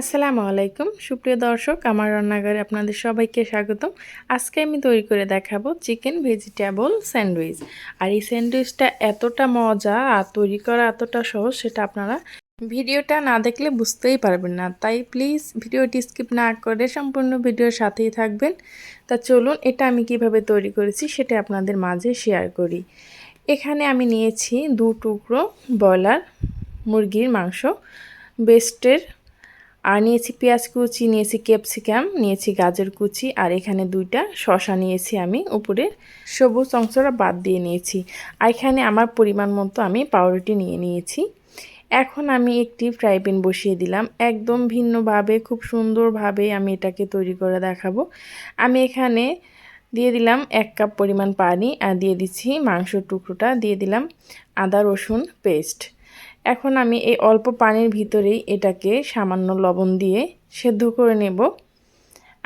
আসসালামু আলাইকুম সুপ্রিয় দর্শক, আমার রান্নাঘরে আপনাদের সবাইকে স্বাগতম। আজকে আমি তৈরি করে দেখাবো চিকেন ভেজিটেবল স্যান্ডউইচ। আর এই স্যান্ডউইচটা এতটা মজা আর তৈরি করা এতটা সহজ, সেটা আপনারা ভিডিওটা না দেখলে বুঝতেই পারবেন না। তাই প্লিজ ভিডিওটি স্কিপ না করে সম্পূর্ণ ভিডিওর সাথেই থাকবেন। তা চলুন, এটা আমি কিভাবে তৈরি করেছি সেটা আপনাদের মাঝে শেয়ার করি। এখানে আমি নিয়েছি 2 টুকরো ব্রয়লার মুরগির মাংস বেস্টের, আর নিয়েছি পেঁয়াজ কুচি, নিয়েছি ক্যাপসিকাম, নিয়েছি গাজর কুচি, আর এখানে 2টা শসা নিয়েছি। আমি উপরের সবুজ অংশটা বাদ দিয়ে নিয়েছি। আর এখানে আমার পরিমাণ মতো আমি পাউরুটি নিয়ে নিয়েছি। এখন আমি একটি ফ্রাই প্যান বসিয়ে দিলাম। একদম ভিন্নভাবে খুব সুন্দরভাবে আমি এটাকে তৈরি করে দেখাবো। আমি এখানে দিয়ে দিলাম 1 কাপ পরিমাণ পানি, আর দিয়ে দিচ্ছি মাংসের টুকরোটা, দিয়ে দিলাম আদা রসুন পেস্ট। এখন আমি এই অল্প পানির ভিতরেই এটাকে সামান্য লবণ দিয়ে সেদ্ধ করে নেব।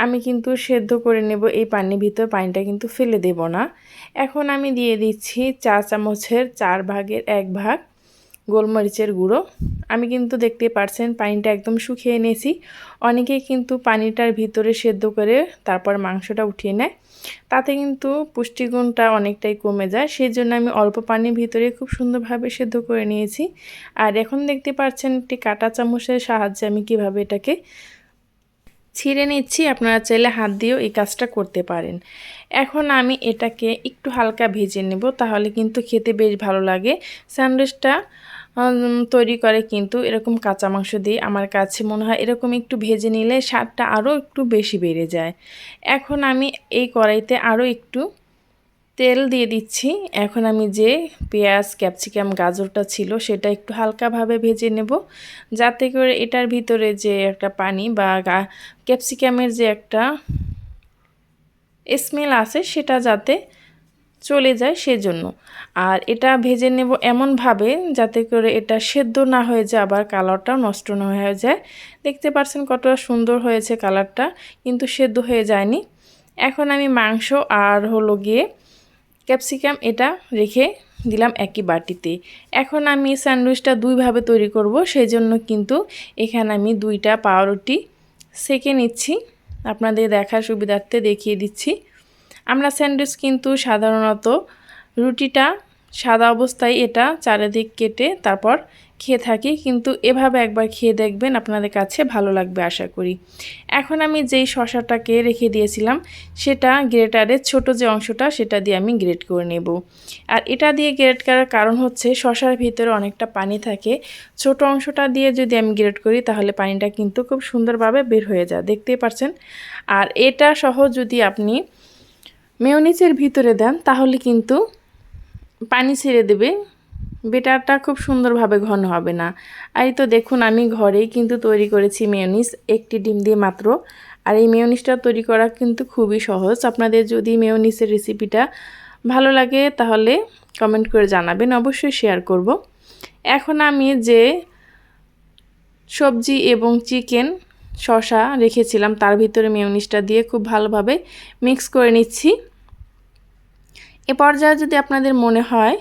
আমি কিন্তু সেদ্ধ করে নেব এই পানির ভিতর, পানিটা কিন্তু ফেলে দেব না। এখন আমি দিয়ে দিচ্ছি 4 চামচের 4 ভাগের 1 ভাগ গোলমরিচের গুঁড়ো। আমি কিন্তু দেখতে পাচ্ছেন পানিটা একদম শুকিয়ে নিয়েছি। অনেকেই কিন্তু পানিটার ভিতরে সেদ্ধ করে তারপর মাংসটা উঠিয়ে নেয়, তাতে কিন্তু পুষ্টিগুণটা অনেকটাই কমে যায়। সেই জন্য আমি অল্প পানির ভিতরে খুব সুন্দরভাবে সেদ্ধ করে নিয়েছি। আর এখন দেখতে পাচ্ছেন একটি কাঁটা চামচের সাহায্যে আমি কিভাবে এটাকে ছিঁড়ে নিচ্ছি। আপনারা চাইলে হাত দিয়েও এই কাজটা করতে পারেন। এখন আমি এটাকে একটু হালকা ভেজে নেব, তাহলে কিন্তু খেতে বেশ ভালো লাগে। স্যান্ডউইচটা তৈরি করে কিন্তু এরকম কাঁচা মাংস দিয়ে আমার কাছে মনে হয় এরকম একটু ভেজে নিলে স্বাদটা আরও একটু বেশি বেড়ে যায়। এখন আমি এই কড়াইতে আরও একটু তেল দিয়ে দিচ্ছি। এখন আমি যে পেঁয়াজ ক্যাপসিকাম গাজরটা ছিল সেটা একটু হালকাভাবে ভেজে নেব, যাতে করে এটার ভিতরে যে একটা পানি বা ক্যাপসিকামের যে একটা স্মেল আছে সেটা যাতে চলে যায় সেজন্য। আর এটা ভেজে নেব এমনভাবে যাতে করে এটা সেদ্ধ না হয়ে যায়, আবার কালারটাও নষ্ট না হয়ে যায়। দেখতে পাচ্ছেন কতটা সুন্দর হয়েছে কালারটা, কিন্তু সেদ্ধ হয়ে যায়নি। এখন আমি মাংস আর হলো গিয়ে ক্যাপসিকাম এটা রেখে দিলাম একই বাটিতে। এখন আমি স্যান্ডউইচটা 2ভাবে তৈরি করব, সেই জন্য কিন্তু এখানে আমি 2টা পাউরুটি সেঁকে নিচ্ছি। আপনাদের দেখার সুবিধার্থে দেখিয়ে দিচ্ছি। আমরা স্যান্ডউইচ কিন্তু সাধারণত রুটিটা সাদা অবস্থায় এটা চারিদিক কেটে তারপর খেয়ে থাকি, কিন্তু এভাবে একবার খেয়ে দেখবেন, আপনাদের কাছে ভালো লাগবে আশা করি। এখন আমি যেই শসাটাকে রেখে দিয়েছিলাম সেটা গ্রেটারের ছোট যে অংশটা সেটা দিয়ে আমি গ্রেট করে নেব। আর এটা দিয়ে গ্রেট করার কারণ হচ্ছে শসার ভিতরে অনেকটা পানি থাকে, ছোট অংশটা দিয়ে যদি আমি গ্রেট করি তাহলে পানিটা কিন্তু খুব সুন্দরভাবে বের হয়ে যায়, দেখতেই পাচ্ছেন। আর এটা সহ যদি আপনি মেয়োনিজের ভিতরে দেন তাহলে কিন্তু পানি ছেড়ে দেবে, বেটারটা খুব সুন্দরভাবে ঘন হবে না। আর এই তো দেখুন আমি ঘরেই কিন্তু তৈরি করেছি মেয়োনিজ, একটি ডিম দিয়ে মাত্র। আর এই মেয়োনিজটা তৈরি করা কিন্তু খুবই সহজ। আপনাদের যদি মেয়োনিজের রেসিপিটা ভালো লাগে তাহলে কমেন্ট করে জানাবেন, অবশ্যই শেয়ার করব। এখন আমি যে সবজি এবং চিকেন শসা রেখেছিলাম তার ভিতরে মেয়োনিজটা দিয়ে খুব ভালোভাবে মিক্স করে নিচ্ছি। এ পর্যায়ে যদি আপনাদের মনে হয়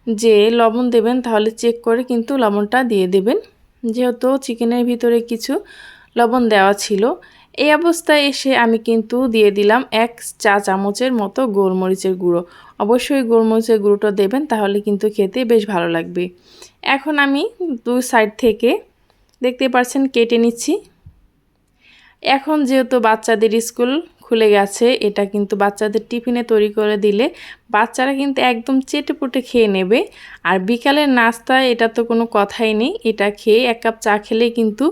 যে লবণ দেবেন তাহলে চেক করে কিন্তু লবণটা দিয়ে দেবেন, যেহেতু চিকেনের ভিতরে কিছু লবণ দেওয়া ছিল। এই অবস্থায় এসে আমি কিন্তু দিয়ে দিলাম 1 চা চামচের মতো গোলমরিচের গুঁড়ো। অবশ্যই গোলমরিচের গুঁড়োটা দেবেন, তাহলে কিন্তু খেতে বেশ ভালো লাগবে। এখন আমি 2 সাইড থেকে দেখতে পাচ্ছেন কেটে নিচ্ছি। এখন যেহেতু বাচ্চাদের স্কুল খুলে গেছে, এটা কিন্তু বাচ্চাদের টিফিনে তৈরি করে দিলে বাচ্চারা কিন্তু একদম চেটেপুটে খেয়ে নেবে। আর বিকালের নাস্তায় এটা তো কোনো কথাই নেই, এটা খেয়ে 1 কাপ চা খেলেই কিন্তু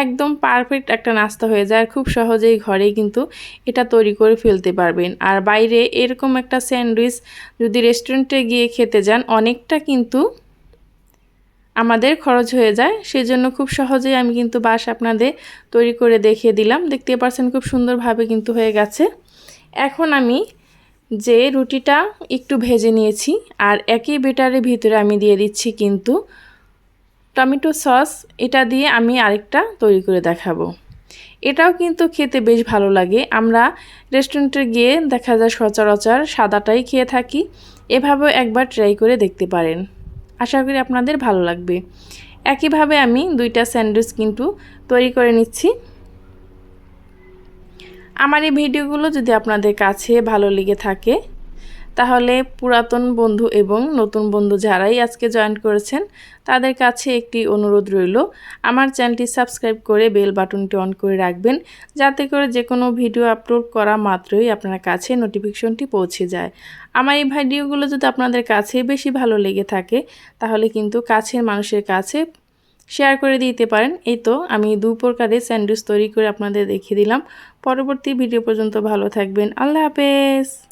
একদম পারফেক্ট একটা নাস্তা হয়ে যায়। আর খুব সহজেই ঘরেই কিন্তু এটা তৈরি করে ফেলতে পারবেন। আর বাইরে এরকম একটা স্যান্ডউইচ যদি রেস্টুরেন্টে গিয়ে খেতে যান অনেকটা কিন্তু আমাদের খরচ হয়ে যায়, সেজন্য খুব সহজেই আমি কিন্তু বাসায় আপনাদের তৈরি করে দেখিয়ে দিলাম। দেখতে পাচ্ছেন খুব সুন্দরভাবে কিন্তু হয়ে গেছে। এখন আমি যে রুটিটা একটু ভেজে নিয়েছি, আর একই ব্যাটারের ভিতরে আমি দিয়ে দিচ্ছি কিন্তু টমেটো সস। এটা দিয়ে আমি আরেকটা তৈরি করে দেখাবো। এটাও কিন্তু খেতে বেশ ভালো লাগে। আমরা রেস্টুরেন্টে গিয়ে দেখা যায় সচরাচর সাদাটাই খেয়ে থাকি, এভাবেও একবার ট্রাই করে দেখতে পারেন, আশা করি আপনাদের ভালো লাগবে। একইভাবে আমি 2টা স্যান্ডউইচ কিন্তু তৈরি করে নিচ্ছি। আমার এই ভিডিওগুলো যদি আপনাদের কাছে ভালো লেগে থাকে তাহলে পুরাতন বন্ধু এবং নতুন বন্ধু যারাই আজকে জয়েন করেছেন তাদের কাছে একটি অনুরোধ রইল, আমার চ্যানেলটি সাবস্ক্রাইব করে বেল বাটনটি অন করে রাখবেন, যাতে করে যে কোনো ভিডিও আপলোড করা মাত্রই আপনার কাছে নোটিফিকেশনটি পৌঁছে যায়। আমার এই ভিডিওগুলো যদি আপনাদের কাছে বেশি ভালো লেগে থাকে তাহলে কিন্তু কাছের মানুষের কাছে শেয়ার করে দিতে পারেন। এই তো আমি 2 প্রকারের স্যান্ডউইচ তৈরি করে আপনাদের দেখিয়ে দিলাম। পরবর্তী ভিডিও পর্যন্ত ভালো থাকবেন। আল্লাহ হাফেজ।